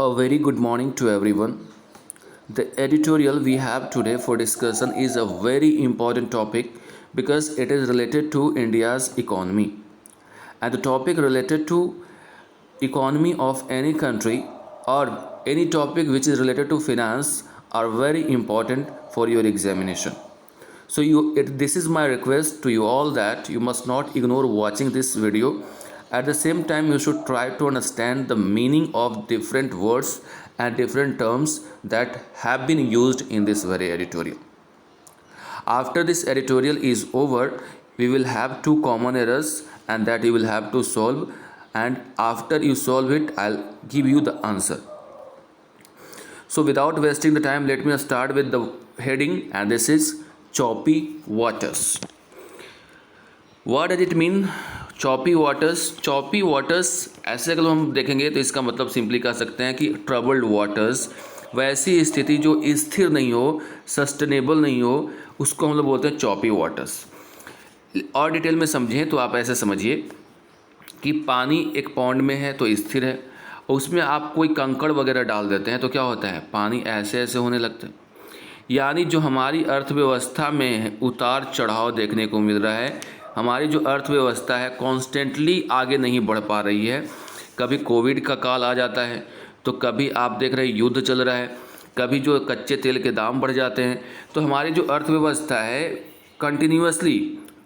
A very good morning to everyone. The editorial we have today for discussion is a very important topic because it is related to India's economy. And the topic related to economy of any country or any topic which is related to finance are very important for your examination. So this is my request to you all that you must not ignore watching this video. At the same time, you should try to understand the meaning of different words and different terms that have been used in this very editorial. After this editorial is over, we will have two common errors and that you will have to solve, and after you solve it, I'll give you the answer. So without wasting the time, let me start with the heading, and this is choppy waters. What does it mean? Choppy waters ऐसे अगर हम देखेंगे तो इसका मतलब simply कह सकते हैं कि ट्रबल्ड वाटर्स, वैसी स्थिति जो स्थिर नहीं हो, सस्टेनेबल नहीं हो, उसको हम लोग बोलते हैं चॉपी वाटर्स। और डिटेल में समझें तो आप ऐसे समझिए कि पानी एक पॉन्ड में है तो स्थिर है, उसमें आप कोई कंकड़ वगैरह डाल देते हैं तो क्या होता है, पानी ऐसे ऐसे होने लगता है। यानी जो हमारी अर्थव्यवस्था में उतार चढ़ाव देखने को मिल रहा है, हमारी जो अर्थव्यवस्था है कॉन्स्टेंटली आगे नहीं बढ़ पा रही है। कभी कोविड का काल आ जाता है, तो कभी आप देख रहे युद्ध चल रहा है, कभी जो कच्चे तेल के दाम बढ़ जाते हैं, तो हमारी जो अर्थव्यवस्था है कंटिन्यूअसली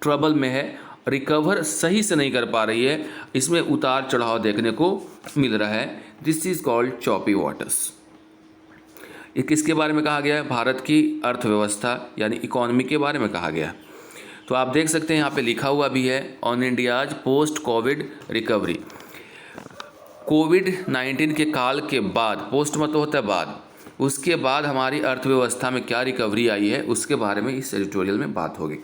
ट्रबल में है, रिकवर सही से नहीं कर पा रही है, इसमें उतार चढ़ाव देखने को मिल रहा है। This is called choppy waters. ये किसके बारे में कहा गया है? भारत की अर्थव्यवस्था यानी इकोनॉमी के बारे में कहा गया है। तो आप देख सकते हैं यहाँ पे लिखा हुआ भी है, on India's post covid recovery. कोविड-19 के काल के बाद, पोस्ट मतलब होता है बाद, उसके बाद हमारी अर्थव्यवस्था में क्या रिकवरी आई है उसके बारे में इस एडिटोरियल में बात होगी।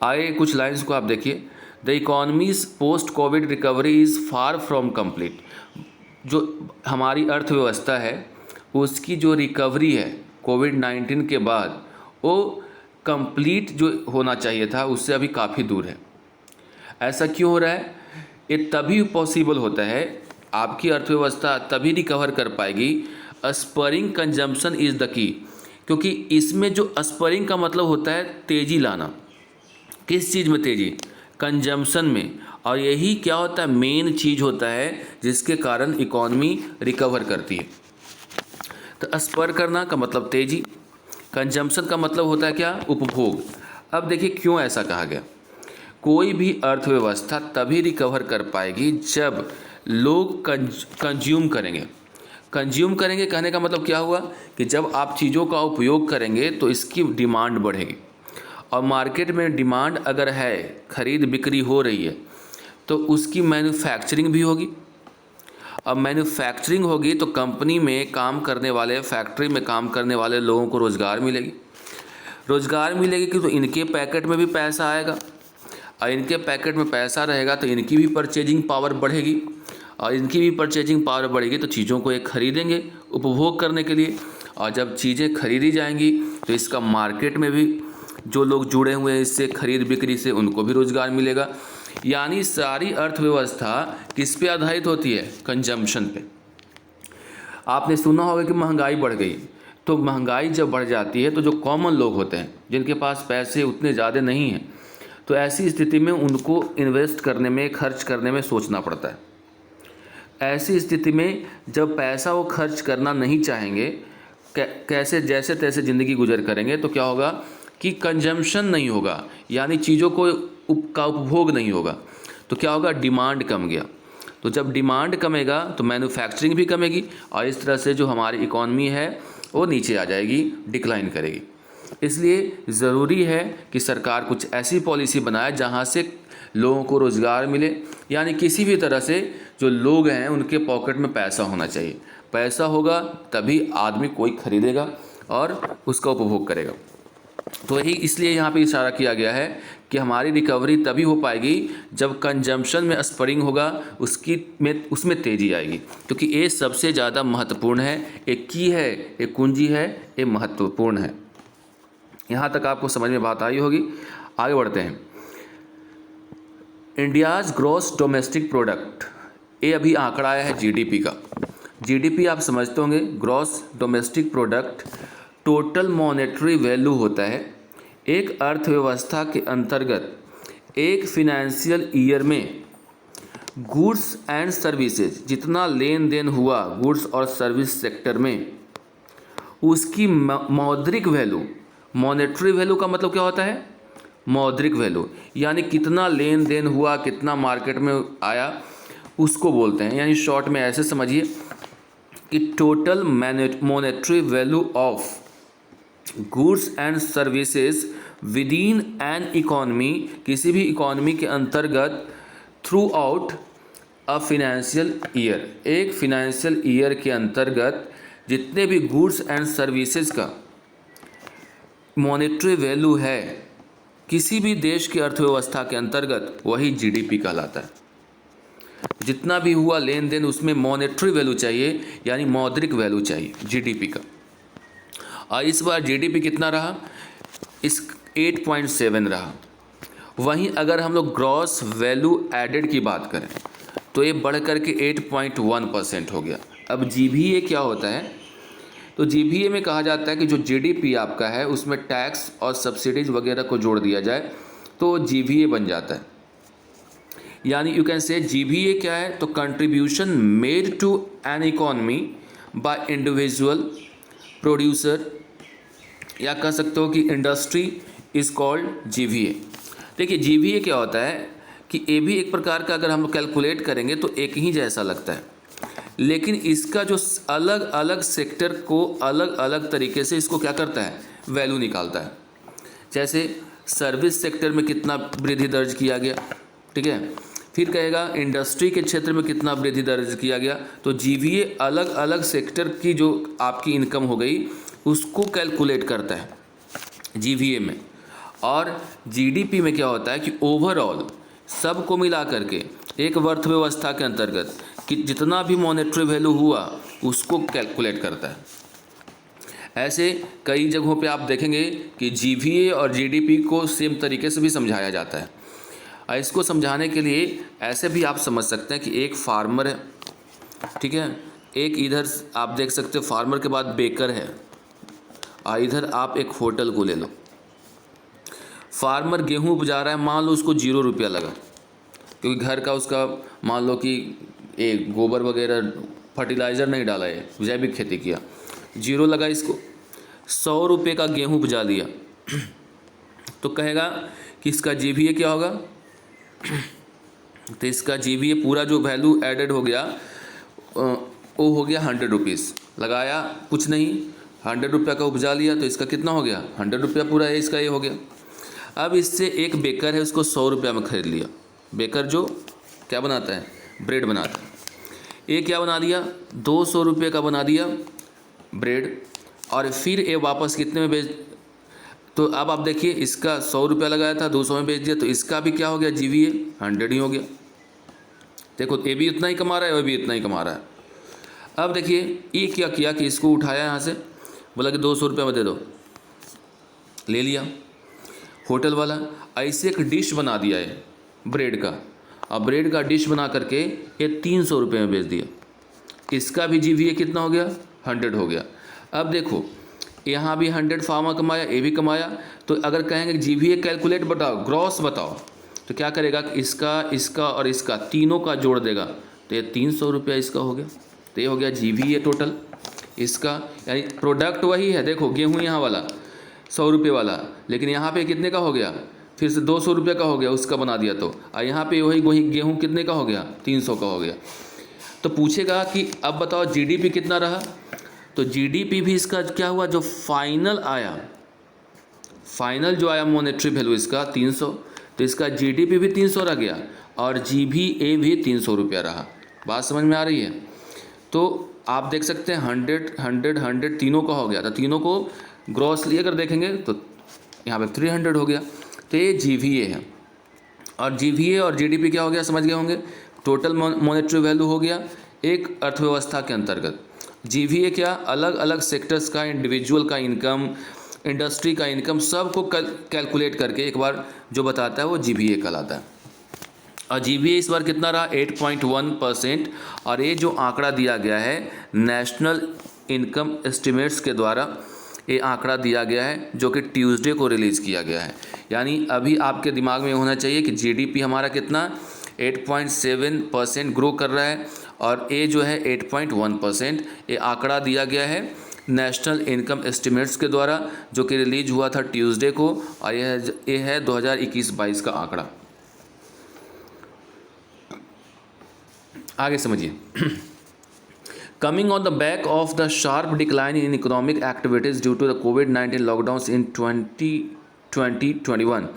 आइए कुछ लाइंस को आप देखिए। The economies post covid recovery is far from complete. जो हमारी अर्थव्यवस्था है उसकी जो रिकवरी है कोविड-19 के बाद, वो कंप्लीट जो होना चाहिए था उससे अभी काफ़ी दूर है। ऐसा क्यों हो रहा है? ये तभी पॉसिबल होता है, आपकी अर्थव्यवस्था तभी रिकवर कर पाएगी, spurring consumption is the key. क्योंकि इसमें जो स्परिंग का मतलब होता है तेज़ी लाना। किस चीज़ में तेज़ी? कंजम्पशन में। और यही क्या होता है, मेन चीज़ होता है जिसके कारण इकॉनमी रिकवर करती है। तो स्पर करना का मतलब तेज़ी, कंजम्पशन का मतलब होता है क्या, उपभोग। अब देखिए क्यों ऐसा कहा गया। कोई भी अर्थव्यवस्था तभी रिकवर कर पाएगी जब लोग कंज्यूम करेंगे। कंज्यूम करेंगे कहने का मतलब क्या हुआ कि जब आप चीज़ों का उपयोग करेंगे तो इसकी डिमांड बढ़ेगी, और मार्केट में डिमांड अगर है, खरीद बिक्री हो रही है, तो उसकी मैन्युफैक्चरिंग भी होगी। अब मैन्युफैक्चरिंग होगी तो कंपनी में काम करने वाले, फैक्ट्री में काम करने वाले लोगों को रोज़गार मिलेगी। रोज़गार मिलेगी कि तो इनके पैकेट में भी पैसा आएगा, और इनके पैकेट में पैसा रहेगा तो इनकी भी परचेजिंग पावर बढ़ेगी, और इनकी भी परचेजिंग पावर बढ़ेगी तो चीज़ों को एक खरीदेंगे उपभोग करने के लिए, और जब चीज़ें खरीदी जाएंगी तो इसका मार्केट में भी जो लोग जुड़े हुए हैं इससे खरीद बिक्री से, उनको भी रोज़गार मिलेगा। यानी सारी अर्थव्यवस्था किस पे आधारित होती है? कंजम्पशन पे। आपने सुना होगा कि महंगाई बढ़ गई, तो महंगाई जब बढ़ जाती है तो जो कॉमन लोग होते हैं जिनके पास पैसे उतने ज़्यादा नहीं हैं, तो ऐसी स्थिति में उनको इन्वेस्ट करने में, खर्च करने में सोचना पड़ता है। ऐसी स्थिति में जब पैसा वो खर्च करना नहीं चाहेंगे, कैसे जैसे तैसे ज़िंदगी गुजर करेंगे, तो क्या होगा कि कंजम्पशन नहीं होगा, यानी चीज़ों को का उपभोग नहीं होगा, तो क्या होगा, डिमांड कम गया। तो जब डिमांड कमेगा तो मैन्युफैक्चरिंग भी कमेगी, और इस तरह से जो हमारी इकॉनमी है वो नीचे आ जाएगी, डिक्लाइन करेगी। इसलिए ज़रूरी है कि सरकार कुछ ऐसी पॉलिसी बनाए जहां से लोगों को रोज़गार मिले, यानी किसी भी तरह से जो लोग हैं उनके पॉकेट में पैसा होना चाहिए। पैसा होगा तभी आदमी कोई खरीदेगा और उसका उपभोग करेगा। तो यही इसलिए यहाँ पे इशारा किया गया है कि हमारी रिकवरी तभी हो पाएगी जब कंजम्पशन में स्परिंग होगा, उसमें तेज़ी आएगी, क्योंकि ये सबसे ज़्यादा महत्वपूर्ण है। एक की है, एक कुंजी है, ये महत्वपूर्ण है। यहाँ तक आपको समझ में बात आई होगी। आगे बढ़ते हैं। इंडियाज़ ग्रॉस डोमेस्टिक प्रोडक्ट, ये अभी आंकड़ा आया है जीडीपी का। जीडीपी आप समझते होंगे, gross domestic product, total monetary value होता है एक अर्थव्यवस्था के अंतर्गत एक फिनेंशियल ईयर में गुड्स एंड सर्विसेज जितना लेन देन हुआ गुड्स और सर्विस सेक्टर में, उसकी मौद्रिक वैल्यू। मॉनेटरी वैल्यू का मतलब क्या होता है? मौद्रिक वैल्यू, यानी कितना लेन देन हुआ, कितना मार्केट में आया, उसको बोलते हैं। यानी शॉर्ट में ऐसे समझिए कि total monetary value of goods and services with in an economy, किसी भी इकॉनमी के अंतर्गत, through out a financial year, एक फिनेंशियल ईयर के अंतर्गत जितने भी गुड्स एंड सर्विसेज का मॉनेटरी वैल्यू है किसी भी देश की अर्थव्यवस्था के अंतर्गत, वही जीडीपी कहलाता है। जितना भी हुआ लेन देन उसमें मॉनेटरी वैल्यू चाहिए, यानी मौद्रिक वैल्यू चाहिए जीडीपी का। और इस बार जीडीपी कितना रहा? इस 8.7 रहा। वहीं अगर हम लोग ग्रॉस वैल्यू एडेड की बात करें तो ये बढ़ करके 8.1% हो गया। अब जीवीए क्या होता है? तो जीवीए में कहा जाता है कि जो जीडीपी आपका है उसमें टैक्स और सब्सिडीज वगैरह को जोड़ दिया जाए तो जीवीए बन जाता है। यानी यू कैन से जीवीए क्या है? तो contribution made to an economy by individual producer, या कह सकते हो कि इंडस्ट्री इज कॉल्ड जीवीए। देखिए जीवीए क्या होता है कि ये भी एक प्रकार का अगर हम कैलकुलेट करेंगे तो एक ही जैसा लगता है, लेकिन इसका जो अलग अलग सेक्टर को अलग अलग तरीके से इसको क्या करता है? वैल्यू निकालता है। जैसे सर्विस सेक्टर में कितना वृद्धि दर्ज किया गया, ठीक है, फिर कहेगा इंडस्ट्री के क्षेत्र में कितना वृद्धि दर्ज किया गया। तो जीवीए अलग अलग सेक्टर की जो आपकी इनकम हो गई उसको कैलकुलेट करता है जीवीए में। और जीडीपी में क्या होता है कि ओवरऑल सबको मिला करके एक अर्थव्यवस्था के अंतर्गत कि जितना भी मॉनेटरी वैल्यू हुआ उसको कैलकुलेट करता है। ऐसे कई जगहों पे आप देखेंगे कि जीवीए और जीडीपी को सेम तरीके से भी समझाया जाता है। इसको समझाने के लिए ऐसे भी आप समझ सकते हैं कि एक फार्मर है, ठीक है, एक इधर आप देख सकते हो फार्मर के बाद बेकर है, और इधर आप एक होटल को ले लो। फार्मर गेहूँ उपजा रहा है, मान लो उसको 0 रुपया लगा, क्योंकि घर का उसका मान लो कि एक गोबर वगैरह फर्टिलाइज़र नहीं डाला है, जैविक खेती किया, 0 लगा इसको। 100 रुपये का गेहूँ उपजा लिया तो कहेगा कि इसका जीवीए क्या होगा? तो इसका जीवीए पूरा जो वैल्यू एडेड हो गया वो हो गया 100 रुपीज़। लगाया कुछ नहीं, 100 रुपया का उपजा लिया तो इसका कितना हो गया? 100 रुपया पूरा है इसका, ये हो गया। अब इससे एक बेकर है, उसको 100 रुपया में ख़रीद लिया। बेकर जो क्या बनाता है? ब्रेड बनाता है। ये क्या बना दिया? 200 रुपये का बना दिया ब्रेड, और फिर ये वापस कितने में बेच? तो अब आप देखिए इसका 100 रुपया लगाया था, 200 में बेच दिया, तो इसका भी क्या हो गया? जीवीए 100 ही हो गया। देखो ये भी उतना ही कमा रहा है, वो भी इतना ही कमा रहा है। अब देखिए ये क्या किया कि इसको उठाया यहाँ से, बोला कि 200 रुपये में दे दो, ले लिया। होटल वाला ऐसे एक डिश बना दिया है ब्रेड का, और ब्रेड का डिश बना करके ये 300 रुपये में बेच दिया। इसका भी जीवीए कितना हो गया? 100 हो गया। अब देखो यहाँ भी 100 फार्मर कमाया, ये भी कमाया। तो अगर कहेंगे जीवीए कैलकुलेट बताओ, ग्रॉस बताओ, तो क्या करेगा कि इसका, इसका और इसका तीनों का जोड़ देगा, तो ये 300 रुपया इसका हो गया। तो ये हो गया जीवीए टोटल इसका, यानी प्रोडक्ट वही है। देखो गेहूँ यहाँ वाला 100 रुपये वाला, लेकिन यहाँ पे कितने का हो गया? फिर से 200 रुपये का हो गया, उसका बना दिया। तो और यहाँ पे वही गेहूँ कितने का हो गया? 300 का हो गया। तो पूछेगा कि अब बताओ जीडीपी कितना रहा? तो जीडीपी भी इसका क्या हुआ? जो फाइनल आया, फाइनल जो आया मॉनेटरी वैल्यू इसका 300, तो इसका जीडीपी भी 300 रह गया और जीवीए भी 300 रुपया रहा। बात समझ में आ रही है? तो आप देख सकते हैं 100 100 100 तीनों का हो गया। तो तीनों को ग्रॉसली अगर देखेंगे तो यहाँ पे 300 हो गया। तो ये जीवीए है, और जीवीए और जीडीपी क्या हो गया? समझ गए होंगे। टोटल मॉनेटरी वैल्यू हो गया एक अर्थव्यवस्था के अंतर्गत। जीवीए क्या? अलग अलग सेक्टर्स का, इंडिविजुअल का इनकम, इंडस्ट्री का इनकम, सब को कैलकुलेट करके एक बार जो बताता है वो जीवीए कहलाता है। और जीवीए इस बार कितना रहा 8.1%। और ये जो आंकड़ा दिया गया है नेशनल इनकम एस्टिमेट्स के द्वारा, ये आंकड़ा दिया गया है जो कि ट्यूसडे को रिलीज़ किया गया है। यानी अभी आपके दिमाग में होना चाहिए कि जीडीपी हमारा कितना 8.7% ग्रो कर रहा है और ये जो है 8.1%। ये आंकड़ा दिया गया है नेशनल इनकम एस्टिमेट्स के द्वारा जो कि रिलीज हुआ था ट्यूसडे को, और ये है 2021-22 का आंकड़ा। आगे समझिए। Coming on the back of the sharp decline in economic activities due to the कोविड-19 लॉकडाउन्स इन 2020-21,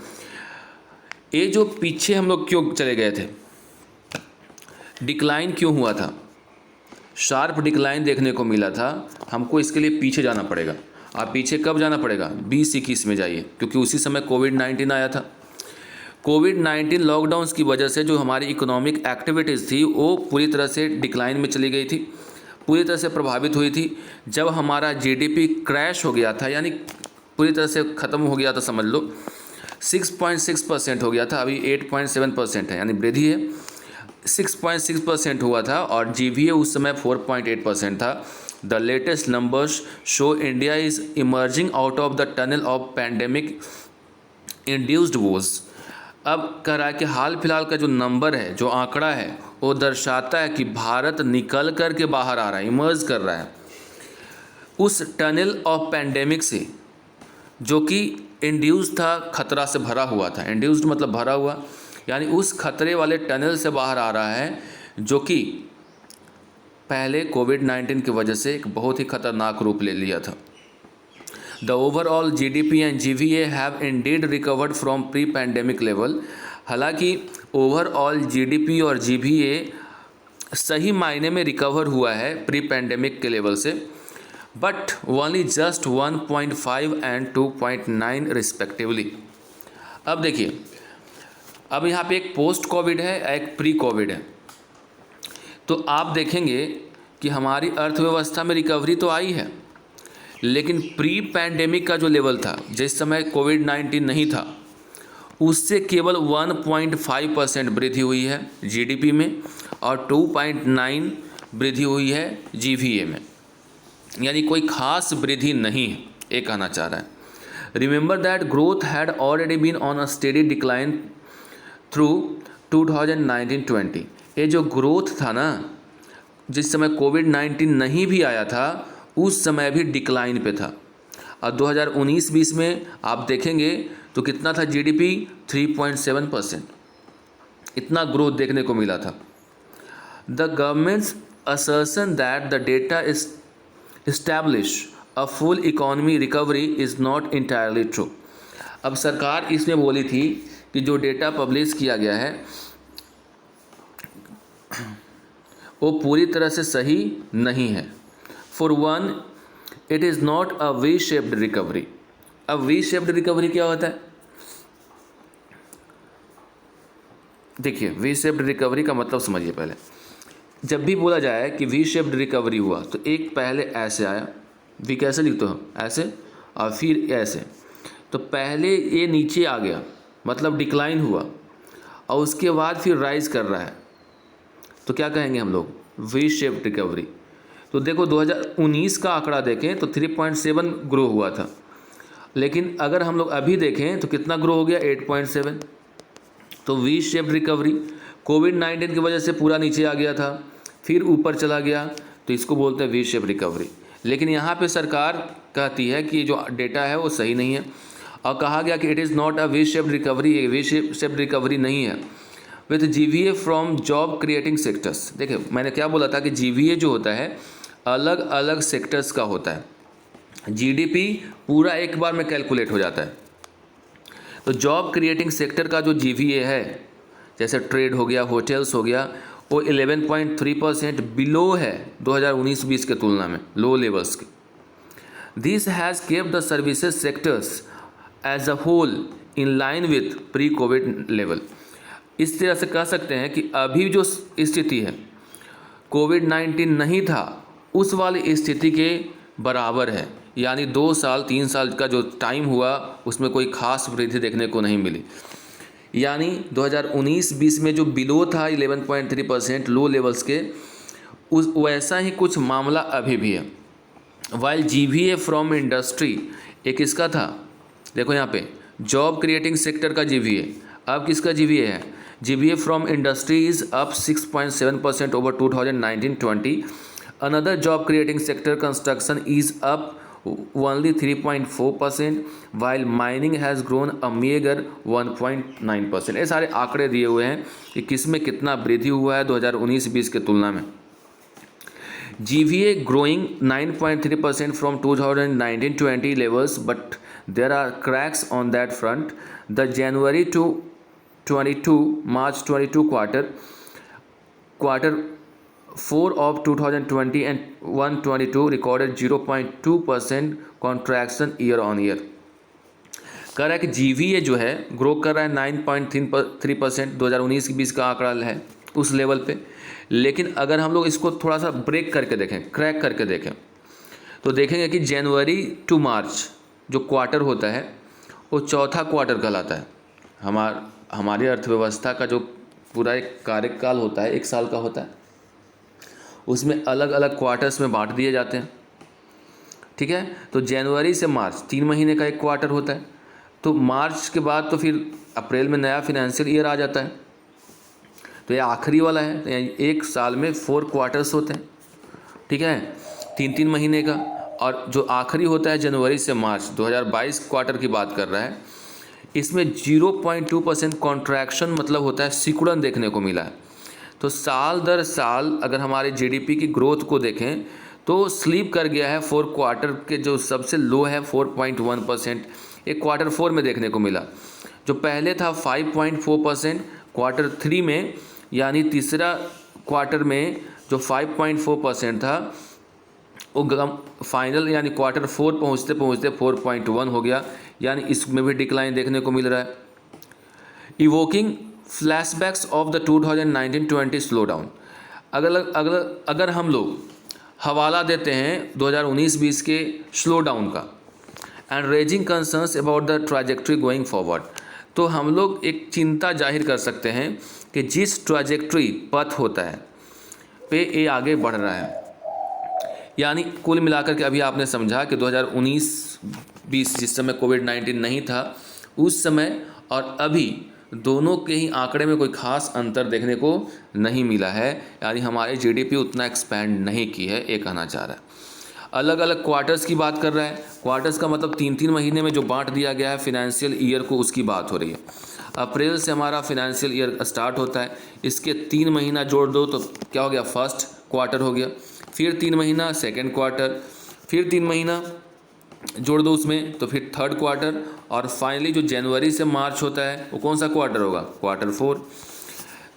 ये जो पीछे हम लोग क्यों चले गए थे, डिक्लाइन क्यों हुआ था, शार्प डिक्लाइन देखने को मिला था, हमको इसके लिए पीछे जाना पड़ेगा। आप पीछे कब जाना पड़ेगा 2021 में जाइए, क्योंकि उसी समय कोविड-19 आया था। कोविड-19 लॉकडाउन्स की वजह से जो हमारी इकोनॉमिक एक्टिविटीज़ थी वो पूरी तरह से डिक्लाइन में चली गई थी, पूरी तरह से प्रभावित हुई थी। जब हमारा जीडीपी क्रैश हो गया था, यानी पूरी तरह से ख़त्म हो गया था, समझ लो 6.6% हो गया था, अभी 8.7% है, यानी वृद्धि है। 6.6% हुआ था और जीवीए उस समय 4.8% था। The latest numbers show India is emerging out of the tunnel of pandemic induced woes. अब कह रहा है कि हाल फिलहाल का जो नंबर है, जो आंकड़ा है, वो दर्शाता है कि भारत निकल कर के बाहर आ रहा है, इमर्ज कर रहा है उस टनल ऑफ पैंडेमिक से, जो कि इंड्यूस था, खतरा से भरा हुआ था। इंड्यूस्ड मतलब भरा हुआ, यानी उस खतरे वाले टनल से बाहर आ रहा है जो कि पहले कोविड-19 की वजह से एक बहुत ही खतरनाक रूप ले लिया था। The overall GDP and GVA have Indeed recovered from pre pandemic level. हालांकि ओवरऑल जीडीपी और जीवीए सही मायने में रिकवर हुआ है प्री पैंडेमिक के लेवल से, but only just 1.5 and 2.9 respectively. अब देखिए, अब यहाँ पे एक पोस्ट कोविड है, एक प्री कोविड है। तो आप देखेंगे कि हमारी अर्थव्यवस्था में रिकवरी तो आई है, लेकिन प्री पैंडेमिक का जो लेवल था, जिस समय कोविड-19 नहीं था, उससे केवल 1.5% वृद्धि हुई है जीडीपी में और 2.9 वृद्धि हुई है जीवीए में, यानी कोई खास वृद्धि नहीं है, ये कहना चाह रहा है। Remember that growth had already been on a steady decline through 2019-20। ये जो ग्रोथ था ना, जिस समय कोविड-19 नहीं भी आया था उस समय भी डिक्लाइन पे था। और 2019-20 में आप देखेंगे तो कितना था जीडीपी 3.7%, इतना ग्रोथ देखने को मिला था। The governments assertion that the data is establish a full economy recovery is not entirely true. अब सरकार इसमें बोली थी कि जो डेटा पब्लिश किया गया है वो पूरी तरह से सही नहीं है। For one, it is not a V shaped recovery. अब वी शेप्ड रिकवरी क्या होता है? देखिए, वी शेप्ड रिकवरी का मतलब समझिए। पहले जब भी बोला जाए कि वी शेप्ड रिकवरी हुआ तो एक पहले ऐसे आया, वी कैसे लिखते हो, ऐसे, और फिर ऐसे। तो पहले ये नीचे आ गया मतलब डिक्लाइन हुआ, और उसके बाद फिर राइज कर रहा है, तो क्या कहेंगे हम लोग? V shaped recovery. तो देखो 2019 का आंकड़ा देखें तो 3.7 ग्रो हुआ था, लेकिन अगर हम लोग अभी देखें तो कितना ग्रो हो गया? 8.7। तो वी शेप्ड रिकवरी कोविड-19 की वजह से पूरा नीचे आ गया था, फिर ऊपर चला गया, तो इसको बोलते हैं वी शेप्ड रिकवरी। लेकिन यहाँ पे सरकार कहती है कि जो डेटा है वो सही नहीं है, और कहा गया कि it is not a V shaped recovery, ये वी शेप्ड रिकवरी नहीं है। With GVA from job creating sectors. देखिए, मैंने क्या बोला था कि जीवीए जो होता है अलग अलग सेक्टर्स का होता है, जीडीपी पूरा एक बार में कैलकुलेट हो जाता है। तो जॉब क्रिएटिंग सेक्टर का जो जीवीए है, जैसे ट्रेड हो गया, होटल्स हो गया, वो 11.3% बिलो है 2019-20 के तुलना में, लो लेवल्स के। This has kept the services sectors as a whole in line with pre covid level. इस तरह से कह सकते हैं कि अभी जो स्थिति है, कोविड-19 नहीं था उस वाली स्थिति के बराबर है, यानी 2 साल 3 साल का जो टाइम हुआ उसमें कोई खास वृद्धि देखने को नहीं मिली। यानी 2019-20 में जो बिलो था 11.3% लो लेवल्स के, उस वैसा ही कुछ मामला अभी भी है। वाइल GVA फ्रॉम इंडस्ट्री एक इसका था, देखो यहाँ पे जॉब क्रिएटिंग सेक्टर का GVA, अब किसका GVA है? GVA from industry is up 6.7% over 2019-20। Another job creating sector construction is up only 3.4%, while mining has grown a meager 1.9%। ये सारे आंकड़े दिए हुए हैं कि किस में कितना वृद्धि हुआ है 2019-20 के तुलना में। GVA growing 9.3% from 2019-20 levels, but there are cracks on that front. The January to 22 March 22 quarter 4 of 2020 and 122 recorded 0.2% contraction year on year। कह रहा है कि GVA जो है ग्रो कर रहा है 9.3%, 2019-20 का आंकड़ा है उस लेवल पे। लेकिन अगर हम लोग इसको थोड़ा सा ब्रेक करके देखें, क्रैक करके देखें, तो देखेंगे कि जनवरी टू मार्च जो क्वार्टर होता है वो चौथा क्वार्टर कहलाता है। हमारी अर्थव्यवस्था का जो पूरा एक कार्यकाल होता है, एक साल का होता है, उसमें अलग अलग क्वार्टर्स में बांट दिए जाते हैं, ठीक है। तो जनवरी से मार्च 3 महीने का एक क्वार्टर होता है, तो मार्च के बाद तो फिर अप्रैल में नया फाइनेंशियल ईयर आ जाता है, तो ये आखिरी वाला है। तो एक साल में 4 क्वार्टर्स होते हैं, ठीक है, 3-3 महीने का। और जो आखिरी होता है जनवरी से मार्च 2022 क्वार्टर की बात कर रहा है, इसमें 0.2% कॉन्ट्रैक्शन मतलब होता है सिकुड़न देखने को मिला है। तो साल दर साल अगर हमारे GDP की ग्रोथ को देखें तो स्लीप कर गया है 4 क्वार्टर के, जो सबसे लो है 4.1%, एक क्वार्टर 4 में देखने को मिला। जो पहले था 5.4% क्वार्टर 3 में, यानी तीसरा क्वार्टर में जो 5.4% था वो फाइनल यानी क्वार्टर 4 पहुँचते पहुँचते 4.1 हो गया, यानी इसमें भी डिक्लाइन देखने को मिल रहा है। Evoking flashbacks of the 2019-20 slow down. अगर हम लोग हवाला देते हैं 2019-20 के स्लो डाउन का, and raising concerns about the trajectory going forward, तो हम लोग एक चिंता जाहिर कर सकते हैं कि जिस ट्रैजेक्टरी पथ होता है पे ये आगे बढ़ रहा है। यानी कुल मिलाकर के अभी आपने समझा कि 2019-20 जिस समय कोविड-19 नहीं था उस समय और अभी दोनों के ही आंकड़े में कोई खास अंतर देखने को नहीं मिला है, यानी हमारे GDP उतना एक्सपैंड नहीं की है, ये कहना चाह रहा है। अलग अलग क्वार्टर्स की बात कर रहा है, क्वार्टर्स का मतलब 3-3 महीने में जो बांट दिया गया है फिनेंशियल ईयर को, उसकी बात हो रही है। अप्रैल से हमारा फिनेंशियल ईयर स्टार्ट होता है, इसके 3 महीना जोड़ दो तो क्या हो गया, फर्स्ट क्वार्टर हो गया, फिर 3 महीना सेकेंड क्वार्टर, फिर 3 महीना जोड़ दो उसमें तो फिर थर्ड क्वार्टर, और फाइनली जो जनवरी से मार्च होता है वो कौन सा क्वार्टर होगा, क्वार्टर 4।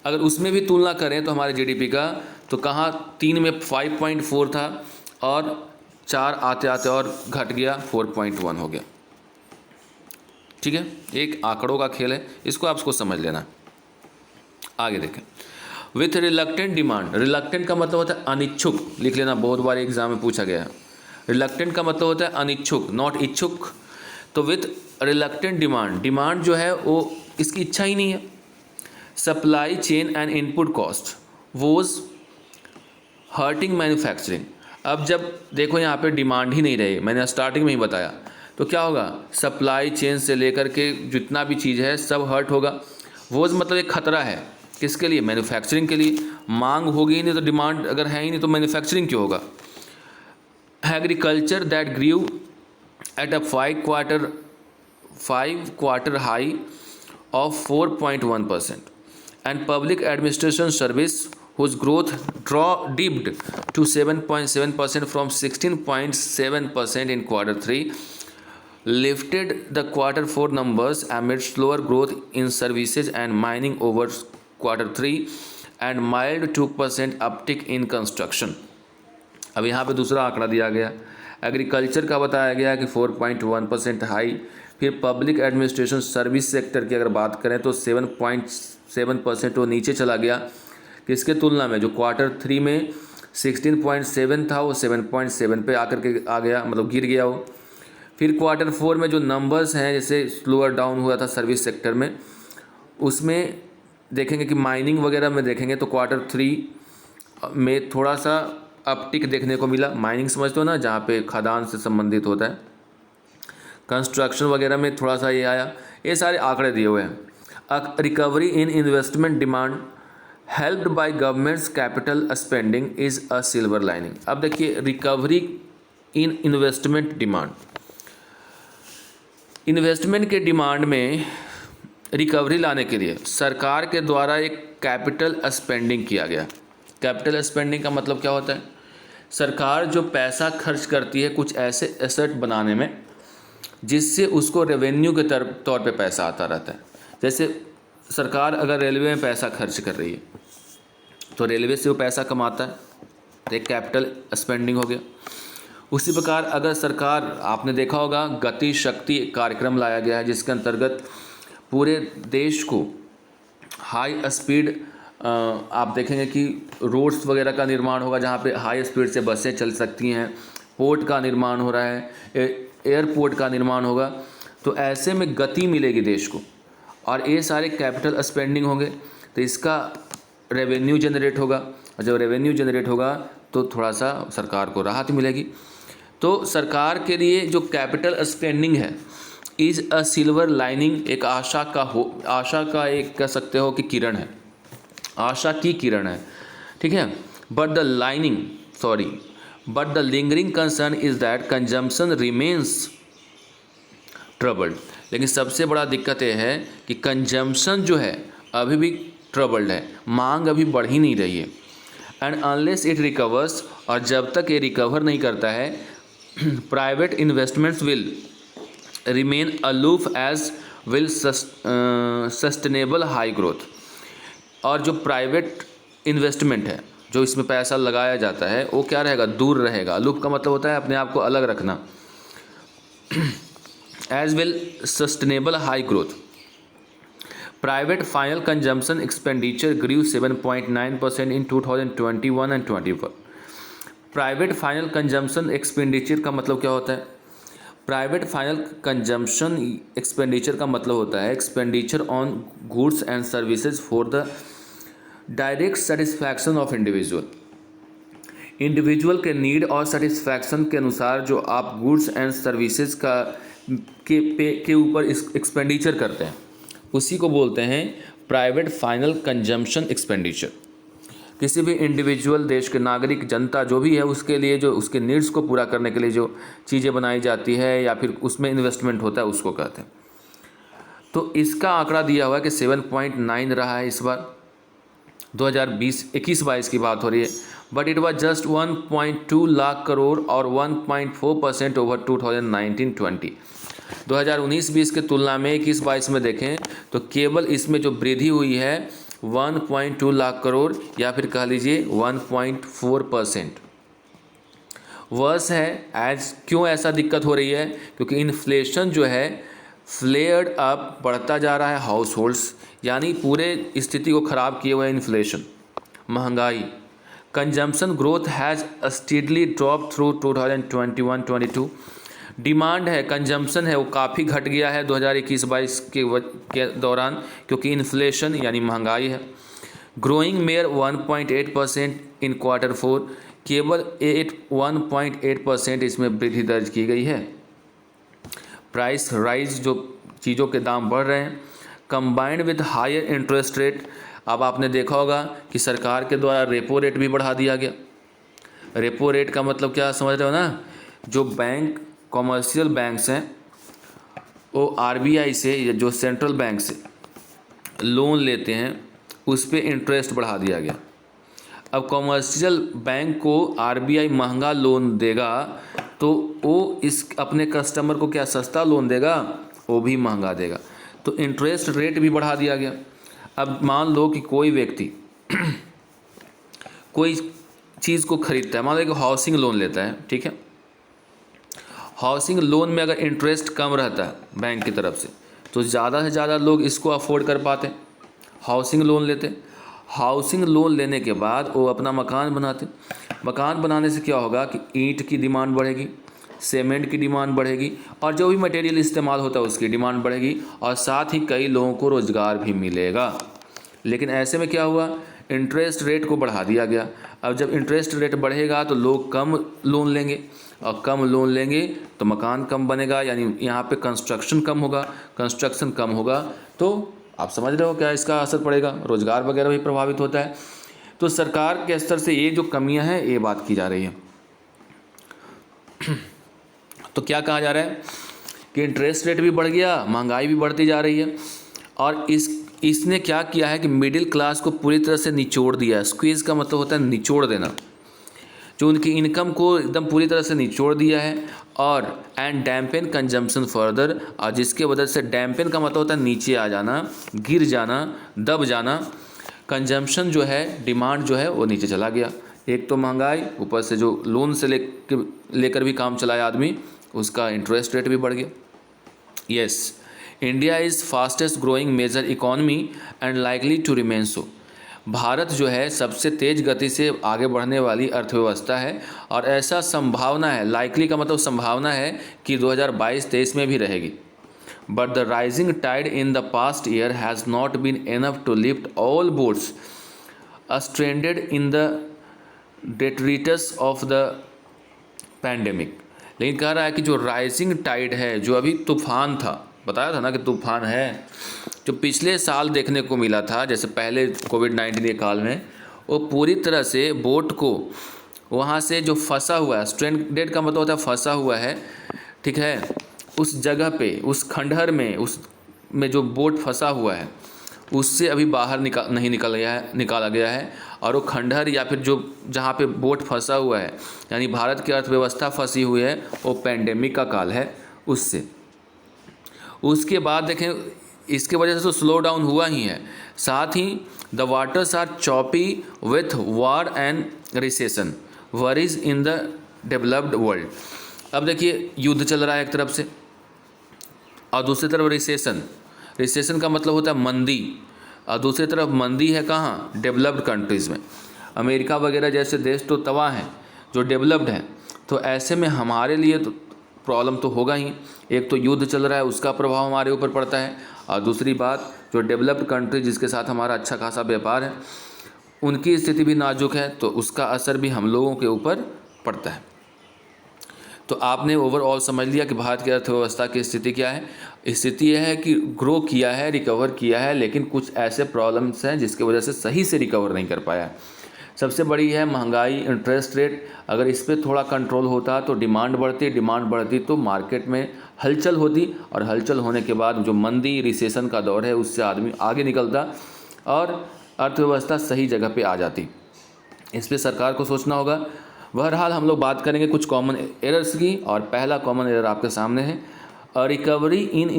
अगर उसमें भी तुलना करें तो हमारे GDP का तो कहाँ 3 में 5.4 था और 4 आते आते और घट गया 4.1 हो गया, ठीक है। एक आंकड़ों का खेल है, इसको आपको समझ लेना। आगे देखें, विथ रिलक्टेंट डिमांड। रिलक्टेंट का मतलब होता है अनिच्छुक, लिख लेना, बहुत बार एग्जाम में पूछा गया है। रिलक्टेंट का मतलब होता है अनिच्छुक, नॉट इच्छुक। तो विथ रिलक्टेंट डिमांड, डिमांड जो है वो इसकी इच्छा ही नहीं है। Supply chain and input cost woes hurting manufacturing. अब जब देखो यहाँ पे डिमांड ही नहीं रही, मैंने स्टार्टिंग में ही बताया, तो क्या होगा, सप्लाई चेन से लेकर के जितना भी चीज़ है सब हर्ट होगा। वोज मतलब एक खतरा है, किसके लिए, मैन्युफैक्चरिंग के लिए। मांग होगी ही नहीं तो डिमांड अगर है ही नहीं तो मैन्युफैक्चरिंग क्यों होगा। Agriculture that grew at a 5 quarter high of 4.1%, and public administration service whose growth dipped to 7.7% from 16.7% in quarter 3 lifted the quarter 4 numbers amid slower growth in services and mining over quarter 3 and mild 2% uptick in construction। अब यहाँ पे दूसरा आंकड़ा दिया गया, agriculture का बताया गया कि 4.1% हाई, फिर पब्लिक एडमिनिस्ट्रेशन सर्विस सेक्टर की अगर बात करें तो 7.7% वो नीचे चला गया, किसके तुलना में, जो क्वार्टर 3 में 16.7 था वो 7.7 पे आकर के आ गया, मतलब गिर गया वो। फिर क्वार्टर 4 में जो नंबर्स हैं, जैसे स्लोअर डाउन हुआ था सर्विस सेक्टर में, उसमें देखेंगे कि माइनिंग वगैरह में देखेंगे तो Q3 में थोड़ा सा अपटिक देखने को मिला। माइनिंग समझते हो ना, जहाँ पे खदान से संबंधित होता है। कंस्ट्रक्शन वगैरह में थोड़ा सा ये आया। ये सारे आंकड़े दिए हुए हैं। Recovery in investment demand helped bye governments capital spending is a silver lining. अब देखिए, recovery in investment demand, investment के डिमांड में रिकवरी लाने के लिए सरकार के द्वारा एक कैपिटल स्पेंडिंग किया गया। कैपिटल स्पेंडिंग का मतलब क्या होता है? सरकार जो पैसा खर्च करती है कुछ ऐसे एसेट बनाने में जिससे उसको रेवेन्यू के तौर पे पैसा आता रहता है। जैसे सरकार अगर रेलवे में पैसा खर्च कर रही है तो रेलवे से वो पैसा कमाता है, तो एक कैपिटल स्पेंडिंग हो गया। उसी प्रकार अगर सरकार, आपने देखा होगा गति शक्ति कार्यक्रम लाया गया है जिसके अंतर्गत पूरे देश को हाई स्पीड, आप देखेंगे कि रोड्स वगैरह का निर्माण होगा जहाँ पे हाई स्पीड से बसें चल सकती हैं, पोर्ट का निर्माण हो रहा है, एयरपोर्ट का निर्माण होगा, तो ऐसे में गति मिलेगी देश को और ये सारे कैपिटल स्पेंडिंग होंगे तो इसका रेवेन्यू जनरेट होगा, और जब रेवेन्यू जनरेट होगा तो थोड़ा सा सरकार को राहत मिलेगी। तो सरकार के लिए जो कैपिटल स्पेंडिंग है इज़ अ सिल्वर लाइनिंग, एक आशा का एक कह सकते हो कि किरण है, आशा की किरण है, ठीक है। But the lingering concern is that consumption remains troubled. लेकिन सबसे बड़ा दिक्कत यह है कि कंजम्पशन जो है अभी भी ट्रबल्ड है, मांग अभी बढ़ ही नहीं रही है। एंड अनलेस इट रिकवर्स, और जब तक ये रिकवर नहीं करता है, private investments will remain aloof as will sustainable high growth. और जो प्राइवेट इन्वेस्टमेंट है, जो इसमें पैसा लगाया जाता है, वो क्या रहेगा? दूर रहेगा। अलूफ का मतलब होता है अपने आप को अलग रखना। As will sustainable high growth. Private final consumption expenditure grew 7.9% in 2021 and 21। Private final consumption expenditure का मतलब क्या होता है? प्राइवेट फाइनल कंजम्पशन एक्सपेंडिचर का मतलब होता है expenditure on goods and services for the direct satisfaction of individual के नीड और सेटिस्फैक्शन के अनुसार जो आप गुड्स एंड सर्विसेज के ऊपर एक्सपेंडिचर करते हैं, उसी को बोलते हैं प्राइवेट फाइनल कंजम्पशन एक्सपेंडिचर। किसी भी इंडिविजुअल, देश के नागरिक, जनता जो भी है, उसके लिए जो उसके नीड्स को पूरा करने के लिए जो चीज़ें बनाई जाती है या फिर उसमें इन्वेस्टमेंट होता है, उसको कहते हैं। तो इसका आंकड़ा दिया हुआ है कि 7.9 रहा है इस बार, 2021-22 की बात हो रही है। But it was just 1.2 lakh crore और 1.4% ओवर 2019-20। 2019-20 के तुलना में 21-22 में देखें तो केवल इसमें जो वृद्धि हुई है 1.2 लाख करोड़, या फिर कह लीजिए 1.4% वर्स है। एज क्यों ऐसा दिक्कत हो रही है? क्योंकि इन्फ्लेशन जो है फ्लेयर्ड अप, बढ़ता जा रहा है हाउस होल्ड्स, यानी पूरे स्थिति को ख़राब किए हुए है इन्फ्लेशन, महंगाई। Consumption growth has steadily drop through 2021-22। Demand है, कंजम्पशन है, वो काफ़ी घट गया है 2021-22 के दौरान, क्योंकि इन्फ्लेशन यानी महंगाई है। ग्रोइंग मेयर 1.8% इन Q4, केवल 1.8% इसमें वृद्धि दर्ज की गई है। प्राइस राइज, जो चीज़ों के दाम बढ़ रहे हैं, combined with higher interest rate. अब आपने देखा होगा कि सरकार के द्वारा रेपो रेट भी बढ़ा दिया गया। रेपो रेट का मतलब क्या समझ रहे हो ना? जो बैंक, कॉमर्शियल बैंक्स हैं, वो RBI से या जो सेंट्रल बैंक से लोन लेते हैं, उस पर इंटरेस्ट बढ़ा दिया गया। अब कॉमर्शियल बैंक को RBI महंगा लोन देगा तो वो इस अपने कस्टमर को क्या सस्ता लोन देगा? वो भी महंगा देगा। तो इंटरेस्ट रेट भी बढ़ा दिया गया। अब मान लो कि कोई व्यक्ति कोई चीज़ को खरीदता है, मान लो कि हाउसिंग लोन लेता है, ठीक है। हाउसिंग लोन में अगर इंटरेस्ट कम रहता है बैंक की तरफ से, तो ज़्यादा से ज़्यादा लोग इसको अफोर्ड कर पाते, हाउसिंग लोन लेते। हाउसिंग लोन लेने के बाद वो अपना मकान बनाते। मकान बनाने से क्या होगा कि ईंट की डिमांड बढ़ेगी, सीमेंट की डिमांड बढ़ेगी और जो भी मटेरियल इस्तेमाल होता है उसकी डिमांड बढ़ेगी और साथ ही कई लोगों को रोज़गार भी मिलेगा। लेकिन ऐसे में क्या हुआ, इंटरेस्ट रेट को बढ़ा दिया गया। अब जब इंटरेस्ट रेट बढ़ेगा तो लोग कम लोन लेंगे और कम लोन लेंगे तो मकान कम बनेगा, यानी यहाँ पे कंस्ट्रक्शन कम होगा। कंस्ट्रक्शन कम होगा तो आप समझ रहे हो क्या इसका असर पड़ेगा, रोज़गार वगैरह भी प्रभावित होता है। तो सरकार के स्तर से ये जो कमियां हैं ये बात की जा रही है। तो क्या कहा जा रहा है कि इंटरेस्ट रेट भी बढ़ गया, महंगाई भी बढ़ती जा रही है और इसने क्या किया है कि मिडिल क्लास को पूरी तरह से निचोड़ दिया। स्क्वीज़ का मतलब होता है निचोड़ देना, जो उनकी इनकम को एकदम पूरी तरह से निचोड़ दिया है। और एंड डैम्पेन कंजम्पशन फर्दर, और जिसके वजह से डैम्पेन का मतलब होता है नीचे आ जाना, गिर जाना, दब जाना। कंजम्पशन जो है, डिमांड जो है वो नीचे चला गया। एक तो महंगाई, ऊपर से जो लोन से लेकर भी काम चलाया आदमी, उसका इंटरेस्ट रेट भी बढ़ गया। Yes, India is fastest growing major economy and likely to remain so. Bharat जो है सबसे तेज़ गति से आगे बढ़ने वाली अर्थव्यवस्था है और ऐसा संभावना है, लाइकली का मतलब संभावना है कि 2022-23 में भी रहेगी। But the rising tide in the past year has not been enough to lift all boats stranded in the detritus of the pandemic. लेकिन कह रहा है कि जो राइजिंग टाइड है, जो अभी तूफान था, बताया था ना कि तूफान है, जो पिछले साल देखने को मिला था, जैसे पहले कोविड-19 के काल में, वो पूरी तरह से बोट को वहाँ से जो फंसा हुआ है, स्ट्रेंडेड का मतलब होता है फंसा हुआ है, ठीक है, उस जगह पे, उस खंडहर में, उसमें जो बोट फंसा हुआ है उससे अभी बाहर नहीं निकाला गया है। और वो खंडहर या फिर जो जहाँ पे बोट फंसा हुआ है, यानी भारत की अर्थव्यवस्था फंसी हुई है, वो पैंडेमिक का काल है उससे। उसके बाद देखें, इसके वजह से तो स्लो डाउन हुआ ही है, साथ ही the waters are choppy with war and recession worries in the developed world. अब देखिए, युद्ध चल रहा है एक तरफ से और दूसरी तरफ रिसेशन का मतलब होता है मंदी, और दूसरी तरफ मंदी है कहाँ, डेवलप्ड कंट्रीज़ में। अमेरिका वगैरह जैसे देश तो तबाह हैं जो डेवलप्ड हैं, तो ऐसे में हमारे लिए तो प्रॉब्लम तो होगा ही। एक तो युद्ध चल रहा है, उसका प्रभाव हमारे ऊपर पड़ता है, और दूसरी बात जो डेवलप्ड कंट्री जिसके साथ हमारा अच्छा खासा व्यापार है, उनकी स्थिति भी नाजुक है, तो उसका असर भी हम लोगों के ऊपर पड़ता है। तो आपने ओवरऑल समझ लिया कि भारत की अर्थव्यवस्था की स्थिति क्या है। स्थिति यह है कि ग्रो किया है, रिकवर किया है, लेकिन कुछ ऐसे प्रॉब्लम्स हैं जिसकी वजह से सही से रिकवर नहीं कर पाया। सबसे बड़ी है महंगाई, इंटरेस्ट रेट। अगर इस पर थोड़ा कंट्रोल होता तो डिमांड बढ़ती तो मार्केट में हलचल होती, और हलचल होने के बाद जो मंदी, रिसेशन का दौर है, उससे आदमी आगे निकलता और अर्थव्यवस्था सही जगह पे आ जाती। इस पर सरकार को सोचना होगा। बहरहाल हम लोग बात करेंगे कुछ कॉमन एरर्स की, और पहला कॉमन एरर आपके सामने है, a recovery in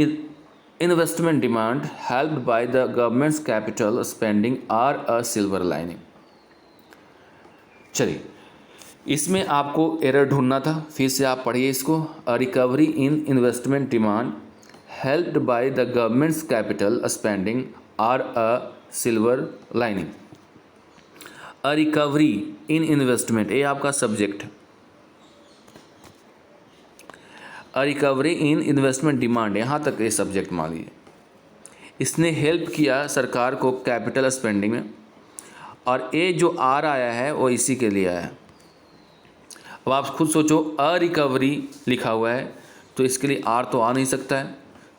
investment demand helped by the government's capital spending are a silver lining. चलिए, इसमें आपको एरर ढूंढना था, फिर से आप पढ़िए इसको। A recovery in investment demand helped by the government's capital spending are a silver lining. A recovery in investment, ये आपका सब्जेक्ट है। A recovery in investment demand, यहाँ तक ये सब्जेक्ट मान लीजिए। इसने हेल्प किया सरकार को कैपिटल स्पेंडिंग में, और ये जो आर आया है वो इसी के लिए आया है। अब आप खुद सोचो, अ रिकवरी लिखा हुआ है तो इसके लिए आर तो आ नहीं सकता है,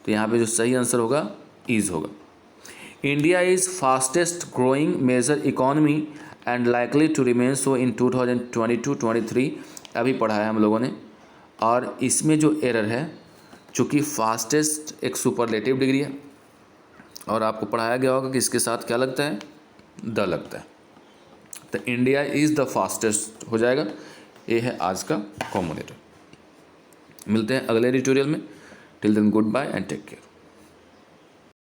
तो यहाँ पे जो सही आंसर होगा इज होगा। India is fastest growing major economy and likely to remain so in 2022-23, अभी पढ़ा है हम लोगों ने। और इसमें जो एरर है, चूँकि फास्टेस्ट एक सुपरलेटिव डिग्री है, और आपको पढ़ाया गया होगा कि इसके साथ क्या लगता है, द लगता है, तो इंडिया इज़ द फास्टेस्ट हो जाएगा। ये है आज का कॉमन एरर। मिलते हैं अगले ट्यूटोरियल में। Till then goodbye and take care.